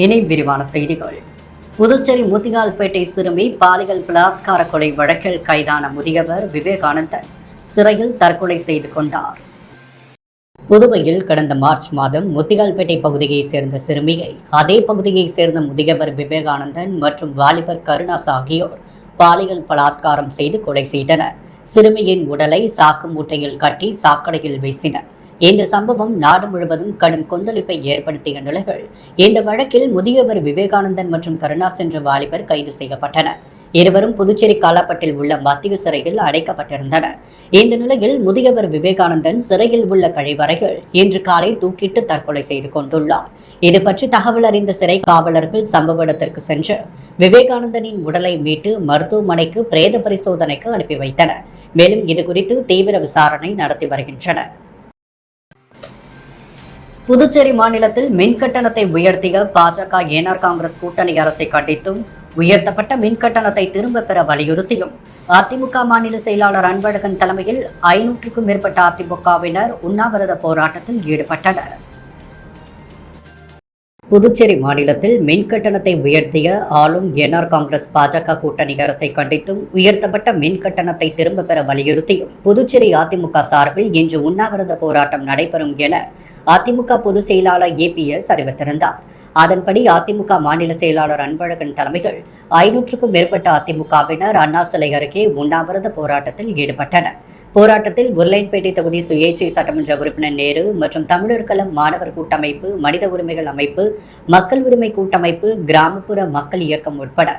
இனி விரிவான செய்திகள். புதுச்சேரி முத்தியால்பேட்டை சிறுமி பாலியல் பலாத்கார கொலை வழக்கில் கைதான முதியவர் விவேகானந்தன் சிறையில் தற்கொலை செய்து கொண்டார். புதுவையில் கடந்த மார்ச் மாதம் முத்தியால்பேட்டை பகுதியைச் சேர்ந்த சிறுமியை அதே பகுதியைச் சேர்ந்த முதியவர் விவேகானந்தன் மற்றும் வாலிபர் கருணாஸ் ஆகியோர் பாலியல் பலாத்காரம் செய்து கொலை செய்தனர். சிறுமியின் உடலை சாக்கு மூட்டையில் கட்டி சாக்கடையில் வீசினர். இந்த சம்பவம் நாடு முழுவதும் கடும் கொந்தளிப்பை ஏற்படுத்திய நிலையில் இந்த வழக்கில் முதியவர் விவேகானந்தன் மற்றும் கருணாஸ் என்ற வாலிபர் கைது செய்யப்பட்டனர். இருவரும் புதுச்சேரி காலாப்பட்டில் உள்ள மத்திய சிறையில் அடைக்கப்பட்டிருந்தனர். இந்த நிலையில் முதியவர் விவேகானந்தன் சிறையில் உள்ள கழிவறையில் இன்று காலை தூக்கிட்டு தற்கொலை செய்து கொண்டுள்ளார். இது பற்றி தகவல் அறிந்த சிறை காவலர்கள் சம்பவ இடத்திற்கு சென்று விவேகானந்தனின் உடலை மீட்டு மருத்துவமனைக்கு பிரேத பரிசோதனைக்கு அனுப்பி வைத்தனர். மேலும் இதுகுறித்து தீவிர விசாரணை நடத்தி வருகின்றனர். புதுச்சேரி மாநிலத்தில் மின் கட்டணத்தை உயர்த்திய பாஜக என்ஆர் காங்கிரஸ் கூட்டணி அரசை கண்டித்தும் உயர்த்தப்பட்ட மின் கட்டணத்தை திரும்ப பெற வலியுறுத்தியும் அதிமுக மாநில செயலாளர் அன்பழகன் தலைமையில் 500க்கும் மேற்பட்ட அதிமுகவினர் உண்ணாவிரத போராட்டத்தில் ஈடுபட்டனர். புதுச்சேரி மாநிலத்தில் மின் கட்டணத்தை உயர்த்திய ஆளும் என்ஆர் காங்கிரஸ் பாஜக கூட்டணி அரசை கண்டித்தும் உயர்த்தப்பட்ட மின் கட்டணத்தை திரும்ப பெற வலியுறுத்தியும் புதுச்சேரி அதிமுக சார்பில் இன்று உண்ணாவிரத போராட்டம் நடைபெறும் என அதிமுக பொதுச் செயலாளர் ஏபிஎஸ் அறிவித்திருந்தார். அதன்படி அதிமுக மாநில செயலாளர் அன்பழகன் தலைமையில் 500க்கும் மேற்பட்ட அதிமுகவினர் அண்ணா சிலை அருகே உண்ணாவிரத போராட்டத்தில் ஈடுபட்டனர். போராட்டத்தில் உருளையன்பேட்டை தொகுதி சுயேட்சை சட்டமன்ற உறுப்பினர் நேரு மற்றும் தமிழர் களம் மாணவர் கூட்டமைப்பு, மனித உரிமைகள் அமைப்பு, மக்கள் உரிமை கூட்டமைப்பு, கிராமப்புற மக்கள் இயக்கம் உட்பட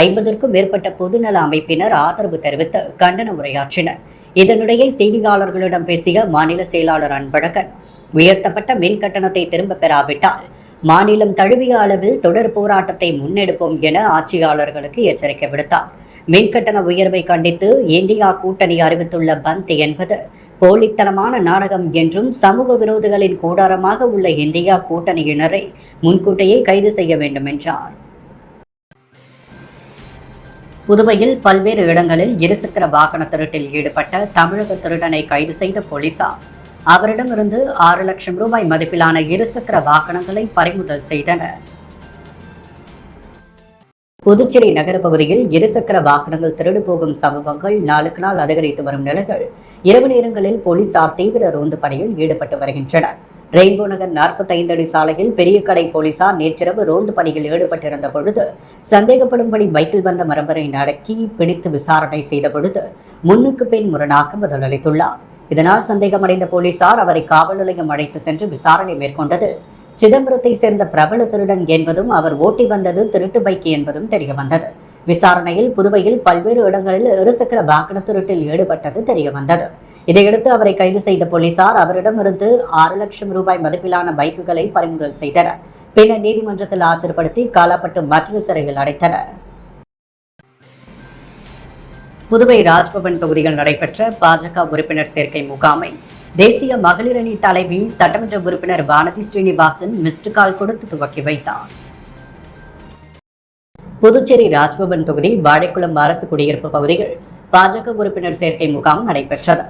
50க்கும் மேற்பட்ட பொதுநல அமைப்பினர் ஆதரவு தெரிவித்து கண்டன உரையாற்றினர். இதனிடையே செய்தியாளர்களிடம் பேசிய மாநில செயலாளர் அன்பழகன், உயர்த்தப்பட்ட மின் கட்டணத்தை திரும்ப பெறாவிட்டால் மாநிலம் தழுவிய அளவில் தொடர் போராட்டத்தை முன்னெடுப்போம் என ஆட்சியாளர்களுக்கு எச்சரிக்கை விடுத்தார். மின்கட்டண உயர்வை கண்டித்து இந்தியா கூட்டணி அறிவித்துள்ள பந்த் என்பது போலித்தனமான நாடகம் என்றும் சமூக விரோதிகளின் கூடாரமாக உள்ள இந்தியா கூட்டணியினரை முன்கூட்டியே கைது செய்ய வேண்டும் என்றார். புதுவையில் பல்வேறு இடங்களில் இருசக்கர வாகன திருட்டில் ஈடுபட்ட தமிழக திருடனை கைது செய்த போலீசார் அவரிடமிருந்து 6 லட்சம் ரூபாய் மதிப்பிலான இருசக்கர வாகனங்களை பறிமுதல் செய்தனர். புதுச்சேரி நகர பகுதியில் இருசக்கர வாகனங்கள் திருடு போகும் சம்பவங்கள் நாளுக்கு நாள் அதிகரித்து வரும் நிலையில் இரவு நேரங்களில் போலீசார் தீவிர ரோந்து பணியில் ஈடுபட்டு வருகின்றனர். ரெயின்போ நகர் 45 அடி சாலையில் பெரிய கடை போலீசார் நேற்றிரவு ரோந்து பணியில் ஈடுபட்டிருந்த பொழுது சந்தேகப்படும்படி பைக்கில் வந்த மரபரை நடக்கி பிடித்து விசாரணை செய்த பொழுது முன்னுக்கு பின் முரணாக பதிலளித்துள்ளார். இதனால் சந்தேகமடைந்த போலீசார் அவரை காவல் நிலையம் அழைத்து சென்று விசாரணை மேற்கொண்டது. சிதம்பரத்தை சேர்ந்த பிரபல திருடன் என்பதும் அவர் ஓட்டி வந்தது திருட்டு பைக் என்பதும் தெரியவந்தது. விசாரணையில் புதுவையில் பல்வேறு இடங்களில் இருசக்கர வாகன திருட்டில் ஈடுபட்டது தெரியவந்தது. இதையடுத்து அவரை கைது செய்த போலீசார் அவரிடமிருந்து 6 லட்சம் ரூபாய் மதிப்பிலான பைக்குகளை பறிமுதல் செய்தனர். பின்னர் நீதிமன்றத்தில் ஆஜர்படுத்தி காலாப்பட்டு மத்திய சிறையில் அடைத்தனர். புதுவை ராஜ்பவன் தொகுதியில் நடைபெற்ற பாஜக உறுப்பினர் சேர்க்கை முகாமை தேசிய மகளிர் அணி தலைவி சட்டமன்ற உறுப்பினர் வானதி ஸ்ரீனிவாசன் மிஸ்டு கால் கொடுத்து துவக்கி வைத்தார். புதுச்சேரி ராஜ்பவன் தொகுதி வாழைக்குளம் அரசு குடியிருப்பு பகுதியில் பாஜக உறுப்பினர் சேர்க்கை முகாம் நடைபெற்றது.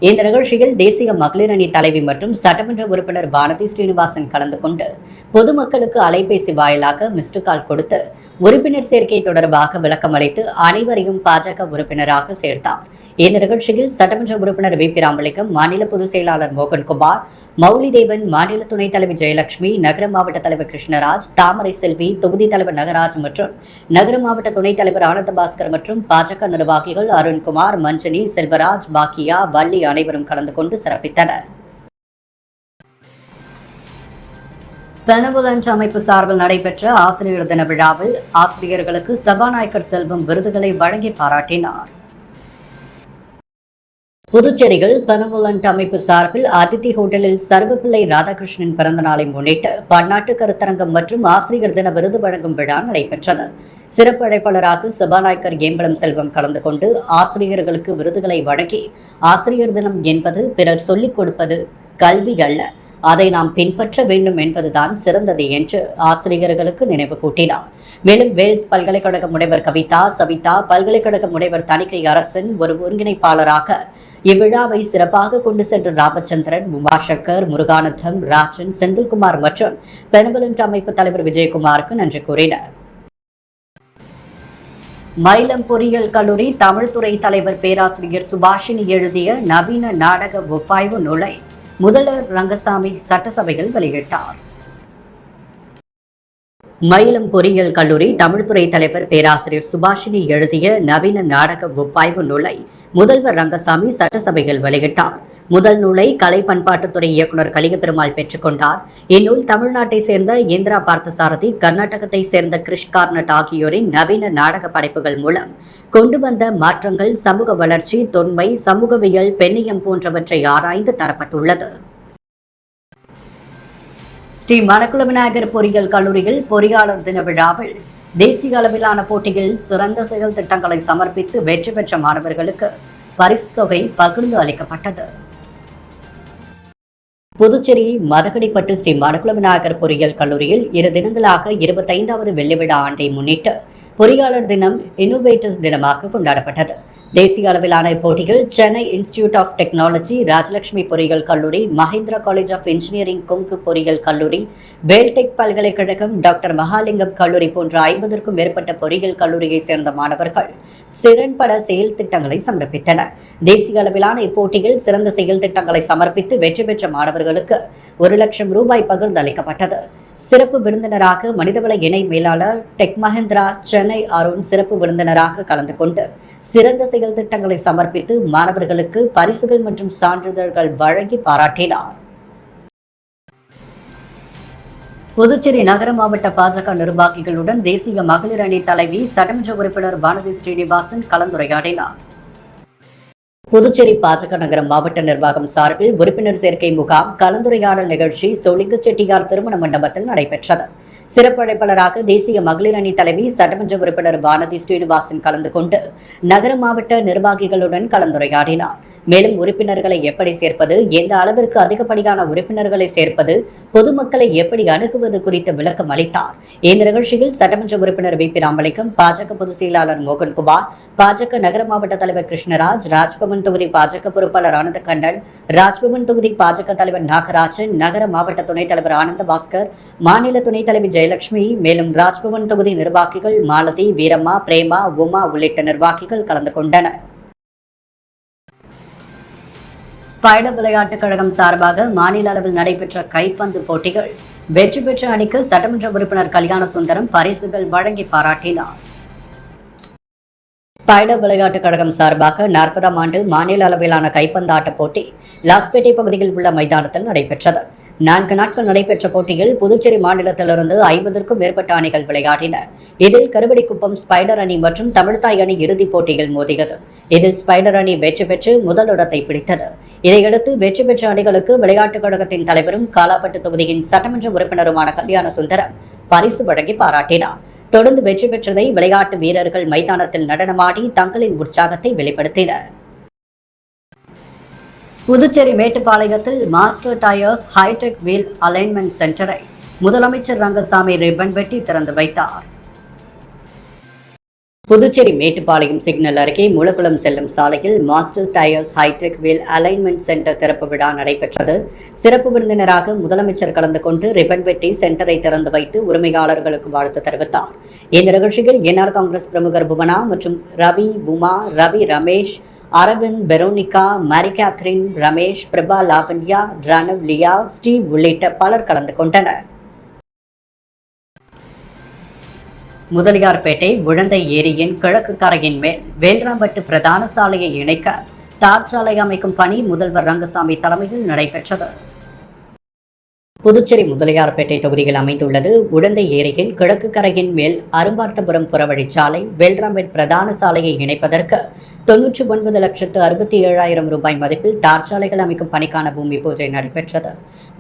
இந்த நிகழ்ச்சியில் தேசிய மகளிர் அணி தலைவி மற்றும் சட்டமன்ற உறுப்பினர் வானதி ஸ்ரீனிவாசன் கலந்து கொண்டு பொதுமக்களுக்கு அலைபேசி வாயிலாக மிஸ்டு கால் கொடுத்து உறுப்பினர் சேர்க்கை தொடர்பாக விளக்கம் அளித்து அனைவரையும் பாஜக உறுப்பினராக சேர்த்தார். இந்த நிகழ்ச்சியில் சட்டமன்ற உறுப்பினர் வி. பி. ராமலிங்கம், மாநில பொதுச் செயலாளர் மோகன்குமார், மௌலிதேவன், மாநில துணைத் தலைவர் ஜெயலட்சுமி, நகர மாவட்ட தலைவர் கிருஷ்ணராஜ், தாமரை செல்வி, தொகுதி தலைவர் நகராஜ் மற்றும் நகர மாவட்ட துணைத் தலைவர் ஆனந்தபாஸ்கர் மற்றும் பாஜக நிர்வாகிகள் அருண்குமார், மஞ்சனி, செல்வராஜ், பாக்கியா, வள்ளி அனைவரும் கலந்து கொண்டு சிறப்பித்தனர். பெனவலண்ட் அமைப்பு சார்பில் நடைபெற்ற ஆசிரியர் தின விழாவில் ஆசிரியர்களுக்கு சபாநாயகர் செல்வம் விருதுகளை வழங்கி பாராட்டினார். புதுச்சேரியில் பெனவலண்ட் அமைப்பு சார்பில் அதித்தி ஹோட்டலில் சர்வப்பிள்ளை ராதாகிருஷ்ணன் பிறந்த நாளை முன்னிட்டு பன்னாட்டு கருத்தரங்கம் மற்றும் ஆசிரியர் தின விருது வழங்கும் விழா நடைபெற்றது. சிறப்பு அழைப்பாளராக சபாநாயகர் ஏம்பலம் செல்வம் கலந்து கொண்டு ஆசிரியர்களுக்கு விருதுகளை வழங்கி, ஆசிரியர் தினம் என்பது பிறர் சொல்லிக் கொடுப்பது கல்வி அல்ல, அதை நாம் பின்பற்ற வேண்டும் என்பதுதான் சிறந்தது என்று ஆசிரியர்களுக்கு நினைவு கூட்டினார். மேலும் வேல்ஸ் பல்கலைக்கழக முனைவர் கவிதா, சவிதா, பல்கலைக்கழக முனைவர் தணிக்கை அரசன் ஒரு ஒருங்கிணைப்பாளராக இவ்விழாவை சிறப்பாக கொண்டு சென்ற ராமச்சந்திரன், உமாசங்கர், முருகானந்தம், ராஜன், செந்தில்குமார் மற்றும் பெனவலண்ட் அமைப்பு தலைவர் விஜயகுமாருக்கு நன்றி கூறினர். மயிலம் பொறியியல் கல்லூரி தமிழ்துறை தலைவர் பேராசிரியர் சுபாஷினி எழுதிய நவீன நாடக ஒப்பாய்வு நூலை முதல்வர் ரங்கசாமி சட்டசபையில் வெளியிட்டார். மயிலம் பொறியியல் கல்லூரி தமிழ்துறை தலைவர் பேராசிரியர் சுபாஷினி எழுதிய நவீன நாடக ஒப்பாய்வு நூலை முதல்வர் ரங்கசாமி சட்டசபையில் வெளியிட்டார். முதல் நூலை கலை பண்பாட்டுத்துறை இயக்குநர் கலிங்கப்பெருமாள் பெற்றுக் கொண்டார். இந்நூல் தமிழ்நாட்டை சேர்ந்த இந்திரா பார்த்தசாரதி, கர்நாடகத்தை சேர்ந்த கிரிஷ் கார்னட் ஆகியோரின் நவீன நாடக படைப்புகள் மூலம் கொண்டு வந்த மாற்றங்கள், சமூக வளர்ச்சி, தொன்மை, சமூகவியல், பெண்ணியம் போன்றவற்றை ஆராய்ந்து தரப்பட்டுள்ளது. ஸ்ரீ மணக்குள விநாயகர் பொறியியல் கல்லூரியில் பொறியாளர் தின விழாவில் தேசிய அளவிலான போட்டியில் சிறந்த செயல் திட்டங்களை சமர்ப்பித்து வெற்றி பெற்ற மாணவர்களுக்கு பரிசு தொகை பகிர்ந்து அளிக்கப்பட்டது. புதுச்சேரி மதகடிப்பட்டு ஸ்ரீ மணக்குள விநாயகர் பொறியியல் கல்லூரியில் 2 தினங்களாக 25வது வெள்ளி விழா ஆண்டை முன்னிட்டு பொறியாளர் தினம் இன்னோவேட்டர்ஸ் தினமாக கொண்டாடப்பட்டது. தேசிய அளவிலான இப்போட்டிகள் Chennai institute of technology, Rajalakshmi பொறியியல் கல்லூரி, Mahindra college of engineering, Kongu பொறியியல் கல்லூரி, வேல்டெக் பல்கலைக்கழகம், டாக்டர் மகாலிங்கம் கல்லூரி போன்ற 50க்கும் மேற்பட்ட பொறியியல் கல்லூரியை சேர்ந்த மாணவர்கள் திறன்பட செயல் திட்டங்களை சமர்ப்பித்தனர். தேசிய அளவிலான இப்போட்டியில் சிறந்த செயல் திட்டங்களை சமர்ப்பித்து வெற்றி பெற்ற மாணவர்களுக்கு 1 லட்சம் ரூபாய் பகிர்ந்து அளிக்கப்பட்டது. சிறப்பு விருந்தினராக மனிதவள இணை மேலாளர் டெக் மஹிந்திரா சென்னை அருண் சிறப்பு விருந்தினராக கலந்து கொண்டு சிறந்த செயல் திட்டங்களை சமர்ப்பித்து மாணவர்களுக்கு பரிசுகள் மற்றும் சான்றிதழ்கள் வழங்கி பாராட்டினார். புதுச்சேரி நகர மாவட்ட பாஜக நிர்வாகிகளுடன் தேசிய மகளிர் அணி தலைவி சட்டமன்ற உறுப்பினர் வானதி ஸ்ரீனிவாசன் கலந்துரையாடினார். புதுச்சேரி பாஜக நகர மாவட்ட நிர்வாகம் சார்பில் உறுப்பினர் சேர்க்கை முகாம், கலந்துரையாடல் நிகழ்ச்சி சொலிங்க செட்டியார் திருமண மண்டபத்தில் நடைபெற்றது. சிறப்பு அழைப்பாளராக தேசிய மகளிர் அணி தலைவி சட்டமன்ற உறுப்பினர் வானதி ஸ்ரீனிவாசன் கலந்து கொண்டு நகர மாவட்ட நிர்வாகிகளுடன் கலந்துரையாடினார். மேலும் உறுப்பினர்களை எப்படி சேர்ப்பது, எந்த அளவிற்கு அதிகப்படியான உறுப்பினர்களை சேர்ப்பது, பொதுமக்களை எப்படி அணுகுவது குறித்து விளக்கம் அளித்தார். இந்த நிகழ்ச்சியில் சட்டமன்ற உறுப்பினர் வி பி ராமலிங்கம், பாஜக பொதுச் செயலாளர் மோகன்குமார், பாஜக நகர மாவட்ட தலைவர் கிருஷ்ணராஜ், ராஜ்பவன் தொகுதி பாஜக பொறுப்பாளர் ஆனந்த கண்ணன், ராஜ்பவன் தொகுதி பாஜக தலைவர் நாகராஜன், நகர மாவட்ட துணைத் தலைவர் ஆனந்த பாஸ்கர், மாநில துணைத் தலைவி ஜெயலட்சுமி, மேலும் ராஜ்பவன் தொகுதி நிர்வாகிகள் மாலதி, வீரம்மா, பிரேமா, உமா உள்ளிட்ட நிர்வாகிகள் கலந்து கொண்டனர். ஸ்பைடர் விளையாட்டுக் கழகம் சார்பாக மாநில அளவில் நடைபெற்ற கைப்பந்து போட்டிகள் வெற்றி பெற்ற அணிக்கு சட்டமன்ற உறுப்பினர் கல்யாண சுந்தரம் பரிசுகள் வழங்கி பாராட்டினார். ஸ்பைடர் விளையாட்டுக் கழகம் சார்பாக 40ஆம் ஆண்டு மாநில அளவிலான கைப்பந்தாட்ட போட்டி லாஸ்பேட்டை பகுதியில் உள்ள மைதானத்தில் நடைபெற்றது. 4 நாட்கள் நடைபெற்ற போட்டியில் புதுச்சேரி மாநிலத்திலிருந்து 50க்கும் மேற்பட்ட அணிகள் விளையாடின. இதில் கருவடிக்குப்பம் ஸ்பைடர் அணி மற்றும் தமிழ்தாய் அணி இறுதிப் போட்டியில் மோதியது. இதில் ஸ்பைடர் அணி வெற்றி பெற்று முதலிடத்தை பிடித்தது. இதையடுத்து வெற்றி பெற்ற அணிகளுக்கு விளையாட்டுக் கழகத்தின் தலைவரும் காலாப்பட்டு தொகுதியின் சட்டமன்ற உறுப்பினருமான கல்யாண சுந்தரம் பரிசு வழங்கி பாராட்டினார். தொடர்ந்து வெற்றி பெற்றதை விளையாட்டு வீரர்கள் மைதானத்தில் நடனமாடி தங்களின் உற்சாகத்தை வெளிப்படுத்தினர். புதுச்சேரி மேட்டுப்பாளையத்தில் Master Tyres Hitech Wheel Alignment சென்டரை முதலமைச்சர் ரங்கசாமி ரிப்பன் வெட்டி திறந்து வைத்தார். புதுச்சேரி மேட்டுப்பாளையம் சிக்னல் அருகே முளக்குளம் செல்லும் சாலையில் Master Tyres Hitech Wheel Alignment Centre திறப்பு விழா நடைபெற்றது. சிறப்பு விருந்தினராக முதலமைச்சர் கலந்து கொண்டு ரிப்பன் வெட்டி சென்டரை திறந்து வைத்து உரிமையாளர்களுக்கு வாழ்த்து தெரிவித்தார். இந்த நிகழ்ச்சியில் என்ஆர் காங்கிரஸ் பிரமுகர் புவனா மற்றும் ரவி, உமா, ரவி, ரமேஷ், அரவிந்த், பெரோனிகா, மேரி கேத்ரின், ரமேஷ், பிரபா, லாவண்யா, ரணவ், லியா, ஸ்டீவ் உள்ளிட்ட பலர் கலந்து கொண்டனர். முதலியார்பேட்டை உழந்தை ஏரியின் கிழக்கு கரையின் மேல் வேல்ராம்பட்டு பிரதான சாலையை இணைக்க தார் சாலை அமைக்கும் பணி முதல்வர் ரங்கசாமி தலைமையில் நடைபெற்றது. புதுச்சேரி முதலியார்பேட்டை தொகுதியில் அமைந்துள்ளது உழந்தை ஏரியின் கிழக்கு கரையின் மேல் அரும்பார்த்தபுரம் புறவழிச்சாலை வேல்ராம்பேட் பிரதான சாலையை இணைப்பதற்கு 99,67,000 ரூபாய் மதிப்பில் தார் சாலைகள் அமைக்கும் பணிக்கான பூமி பூஜை நடைபெற்றது.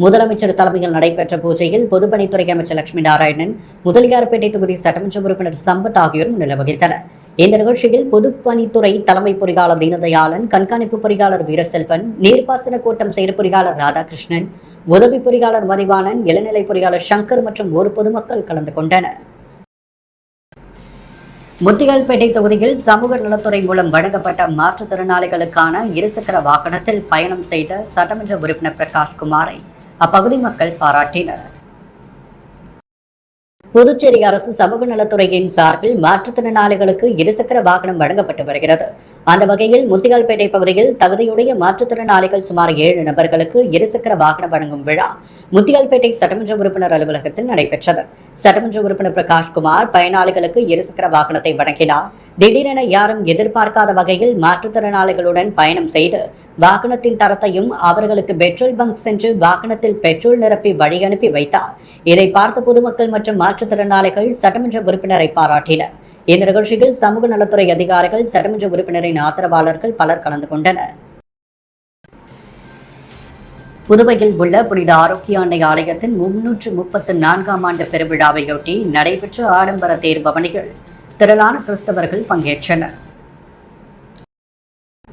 முதலமைச்சர் தலைமையில் நடைபெற்ற பூஜையில் பொதுப்பணித்துறை அமைச்சர் லட்சுமி நாராயணன், முதலியார்பேட்டை தொகுதி சட்டமன்ற உறுப்பினர் சம்பத் ஆகியோரும் முன்னிலை வகித்தனர். இந்த நிகழ்ச்சியில் பொதுப்பணித்துறை தலைமை பொறியாளர் தீனதயாளன், கண்காணிப்பு பொறியாளர் வீரசெல்வன், நீர்ப்பாசன கோட்டம் செயற் பொறியாளர் ராதாகிருஷ்ணன், உதவி பொறியாளர் மதிவாணன், இளநிலை பொறியாளர் சங்கர் மற்றும் ஒரு பொதுமக்கள் கலந்து கொண்டனர். முத்தியால்பேட்டை தொகுதியில் சமூக நலத்துறை மூலம் வழங்கப்பட்ட மாற்றுத்திறனாளிகளுக்கான இருசக்கர வாகனத்தில் பயணம் செய்த சட்டமன்ற உறுப்பினர் பிரகாஷ்குமாரை அப்பகுதி மக்கள் பாராட்டினர். புதுச்சேரி அரசு சமூக நலத்துறையின் சார்பில் மாற்றுத்திறனாளிகளுக்கு இருசக்கர வாகனம் வழங்கப்பட்டு வருகிறது. அந்த வகையில் முத்தியால்பேட்டை பகுதியில் தகுதியுடைய மாற்றுத்திறனாளிகள் சுமார் 7 நபர்களுக்கு இருசக்கர வாகனம் வழங்கும் விழா முத்தியால்பேட்டை சட்டமன்ற உறுப்பினர் அலுவலகத்தில் நடைபெற்றது. சட்டமன்ற உறுப்பினர் பிரகாஷ்குமார் பயனாளிகளுக்கு இருசக்கர வாகனத்தை வழங்கினார். திடீரென யாரும் எதிர்பார்க்காத வகையில் மாற்றுத்திறனாளிகளுடன் பயணம் செய்து வாகனத்தின் தரத்தையும் அவர்களுக்கு பெட்ரோல் பங்க் சென்று வாகனத்தில் பெட்ரோல் நிரப்பி வழி அனுப்பி வைத்தார். இதை பார்த்த பொதுமக்கள் மற்றும் மாற்றுத்திறனாளிகள் சட்டமன்ற உறுப்பினரை பாராட்டினர். இந்த நிகழ்ச்சியில் சமூக நலத்துறை அதிகாரிகள், சட்டமன்ற உறுப்பினரின் ஆதரவாளர்கள் பலர் கலந்து கொண்டனர். புதுவையில் உள்ள புனித ஆரோக்கிய அன்னை ஆலயத்தின் 334ஆம் ஆண்டு பெருவிழாவையொட்டி நடைபெற்ற ஆடம்பர தேர் பவனிகள் திரளான கிறிஸ்தவர்கள் பங்கேற்றனர்.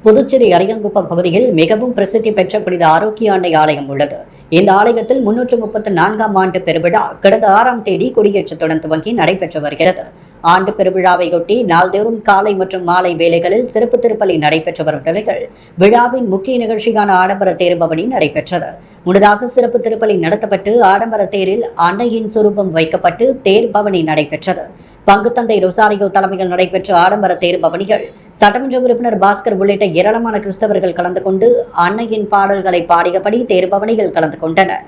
புதுச்சேரி அரியங்குப்பம் பகுதியில் மிகவும் பிரசித்தி பெற்ற புனித ஆரோக்கிய அன்னை ஆலயம் உள்ளது. இந்த ஆலயத்தில் 334ஆம் ஆண்டு பெருவிழா கடந்த 6ஆம் தேதி கொடியேற்றத்துடன் துவங்கி நடைபெற்று வருகிறது. ஆண்டு பெருவிழாவையொட்டி நாள்தோறும் காலை மற்றும் மாலை வேளைகளில் சிறப்பு திருப்பலி நடைபெற்று வரும் நிலையில் விழாவின் முக்கிய நிகழ்ச்சியான ஆடம்பர தேர்பவனி நடைபெற்றது. முன்னதாக சிறப்பு திருப்பலி நடத்தப்பட்டு ஆடம்பர தேரில் அன்னையின் சுரூபம் வைக்கப்பட்டு தேர் பவனி நடைபெற்றது. பங்குத்தந்தை ரொசாரியோ தலைமையில் நடைபெற்ற ஆடம்பர தேர் பவனிகள் சட்டமன்ற உறுப்பினர் பாஸ்கர் உள்ளிட்ட ஏராளமான கிறிஸ்தவர்கள் கலந்து கொண்டு அன்னையின் பாடல்களை பாடியபடி தேர்பவனிகள் கலந்து கொண்டனர்.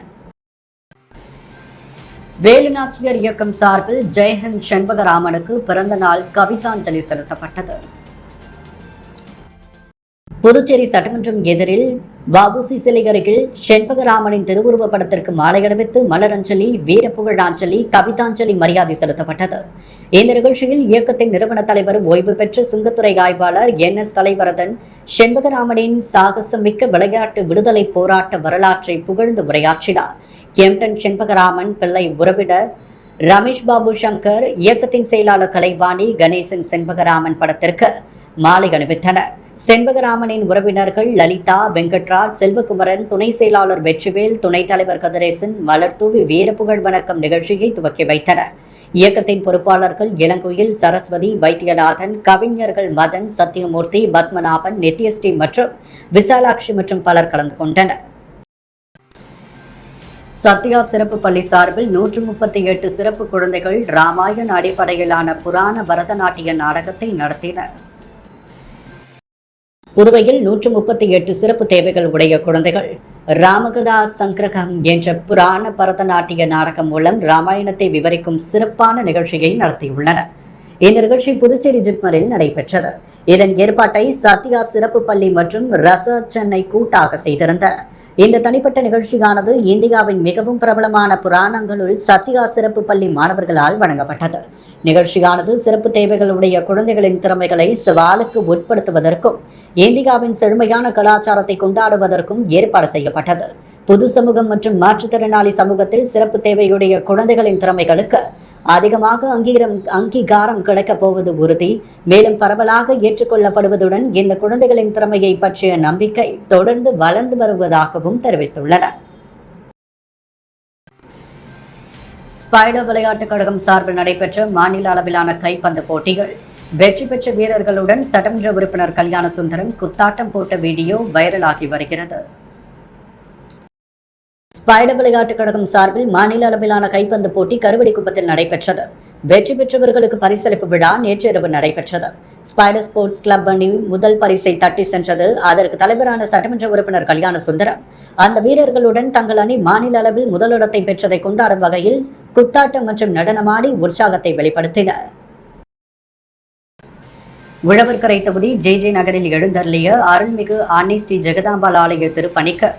வேலுநாச்சியார் இயக்கம் சார்பில் ஜெயஹிந்த் செண்பகராமனுக்கு பிறந்த நாள் கவிதாஞ்சலி செலுத்தப்பட்டது. புதுச்சேரி சட்டமன்றம் எதிரில் வஉசி சிலை அருகில் செண்பகராமனின் திருவுருவ படத்திற்கு மாலை அணிவித்து மலரஞ்சலி, வீரப்புகழாஞ்சலி, கவிதாஞ்சலி மரியாதை செலுத்தப்பட்டது. இந்த நிகழ்ச்சியில் இயக்கத்தின் நிறுவன தலைவர், ஓய்வு பெற்ற சுங்கத்துறை ஆய்வாளர் NS கலைவரதன் செண்பகராமனின் சாகசமிக்க விளையாட்டு விடுதலை போராட்ட வரலாற்றை புகழ்ந்து உரையாற்றினார். கேம்டன் செண்பகராமன் பிள்ளை உறவினர் ரமேஷ் பாபு சங்கர், இயக்கத்தின் செயலாளர் கலைவாணி கணேசன் செண்பகராமன் படத்திற்கு மாலை அணிவித்தனர். செண்பகராமனின் உறவினர்கள் லலிதா, வெங்கட்ராஜ், செல்வகுமரன், துணை செயலாளர் வெற்றிவேல், துணைத் தலைவர் கதிரேசன் மலர்தூவி வீரப்புகழ் வணக்கம் நிகழ்ச்சியை துவக்கி வைத்தனர். இயக்கத்தின் பொறுப்பாளர்கள் இளங்குயில், சரஸ்வதி, வைத்தியநாதன், கவிஞர்கள் மதன், சத்தியமூர்த்தி, பத்மநாபன், நித்யஸ்ரீ மற்றும் விசாலாட்சி மற்றும் பலர் கலந்து கொண்டனர். சத்யா சிறப்பு பள்ளி சார்பில் 138 சிறப்பு குழந்தைகள் ராமாயண அடிப்படையிலான புராண பரதநாட்டிய நாடகத்தை நடத்தினர். புதுவையில் 138 சிறப்பு தேவைகள் உடைய குழந்தைகள் ராமகதா சங்கிரகம் என்ற புராண பரதநாட்டிய நாடகம் மூலம் ராமாயணத்தை விவரிக்கும் சிறப்பான நிகழ்ச்சியை நடத்தியுள்ளனர். இந்த நிகழ்ச்சி புதுச்சேரி ஜிப்மரில் நடைபெற்றது. இதன் ஏற்பாட்டை சத்யா சிறப்பு பள்ளி மற்றும் ரச சென்னை கூட்டாக செய்திருந்தனர். இந்த தனிப்பட்ட நிகழ்ச்சியானது இந்தியாவின் மிகவும் பிரபலமான புராணங்களுள் சத்யா சிறப்பு பள்ளி மாணவர்களால் வழங்கப்பட்டது. நிகழ்ச்சியானது சிறப்பு தேவைகளுடைய குழந்தைகளின் திறமைகளை சவாலுக்கு உட்படுத்துவதற்கும் இந்தியாவின் செழுமையான கலாச்சாரத்தை கொண்டாடுவதற்கும் ஏற்பாடு செய்யப்பட்டது. பொது சமூகம் மற்றும் மாற்றுத்திறனாளி சமூகத்தில் சிறப்பு தேவையுடைய குழந்தைகளின் திறமைகளுக்கு அதிகமாக அங்கீகாரம் கிடைக்கப் போவது உறுதி. மேலும் பரவலாக ஏற்றுக்கொள்ளப்படுவதுடன் இந்த குழந்தைகளின் திறமையை பற்றிய நம்பிக்கை தொடர்ந்து வளர்ந்து வருவதாகவும் தெரிவித்துள்ளனர். ஸ்பைடர் விளையாட்டுக் கழகம் சார்பில் நடைபெற்ற மாநில அளவிலான கைப்பந்து போட்டிகள் வெற்றி பெற்ற வீரர்களுடன் சட்டமன்ற உறுப்பினர் கல்யாண சுந்தரம் குத்தாட்டம் போட்ட வீடியோ வைரலாகி வருகிறது. ஸ்பைடர் விளையாட்டுக் கழகம் சார்பில் மாநில அளவிலான கைப்பந்து போட்டி கருவடிக்குப்பத்தில் நடைபெற்றது. வெற்றி பெற்றவர்களுக்கு பரிசளிப்பு விழா நேற்று இரவு நடைபெற்றது. ஸ்பைடர் ஸ்போர்ட்ஸ் கிளப் அணி முதல் பரிசை தட்டி சென்றது. அதற்கு தலைவரான சட்டமன்ற உறுப்பினர் கல்யாண சுந்தரம் அந்த வீரர்களுடன் தங்கள் அணி மாநில அளவில் முதலிடத்தை பெற்றதை கொண்டாடும் வகையில் குத்தாட்டம் மற்றும் நடனமாடி உற்சாகத்தை வெளிப்படுத்தினர். உழவர்கரை தொகுதி JJ நகரில் எழுந்தருளிய அருள்மிகு அன்னை ஸ்ரீ ஜெகதாம்பாள் ஆலய திருப்பணிக்கு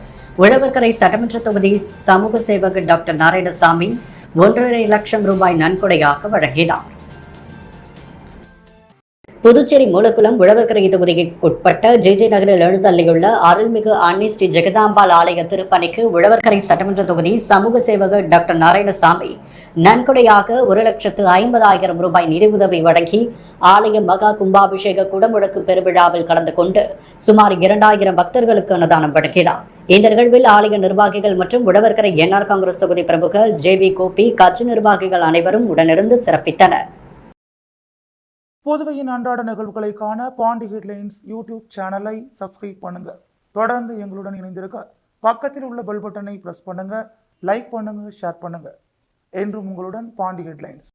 உழவர்கரை சட்டமன்ற தொகுதி சமூக சேவகர் டாக்டர் நாராயணசாமி 1.5 லட்சம் ரூபாய் நன்கொடையாக வழங்கினார். புதுச்சேரி மூலக்குளம் உழவர்கரை தொகுதிக்குட்பட்ட JJ நகரில் எழுந்தள்ளியுள்ள அருள்மிகு அன்னை ஸ்ரீ ஜெகதாம்பாள் ஆலய திருப்பணிக்கு உழவர்கரை சட்டமன்ற தொகுதி சமூக சேவகர் டாக்டர் நாராயணசாமி நன்கொடையாக 1,50,000 ரூபாய் நிதி உதவி வழங்கி ஆலய மகா கும்பாபிஷேக குடமுழக்கு பெருவிழாவில் கலந்து கொண்டு சுமார் 2,000 பக்தர்களுக்கு அன்னதானம் வழங்கினார். இந்த நிகழ்வில் ஆலய நிர்வாகிகள் மற்றும் உழவர்கரை NR காங்கிரஸ் தொகுதி பிரமுகர் JB கோபி, கட்சி நிர்வாகிகள் அனைவரும் உடனிருந்து சிறப்பித்தனர். புதுவையின் அன்றாட நிகழ்வுகளை காண பாண்டி ஹெட்லைன்ஸ் யூடியூப் சேனலை சப்ஸ்கிரைப் பண்ணுங்க. தொடர்ந்து எங்களுடன் இணைந்திருக்க பக்கத்தில் உள்ள பெல் பட்டனை பிரஸ் பண்ணுங்க. லைக் பண்ணுங்க, ஷேர் பண்ணுங்க. என்றும் உங்களுடன் பாண்டி ஹெட்லைன்ஸ்.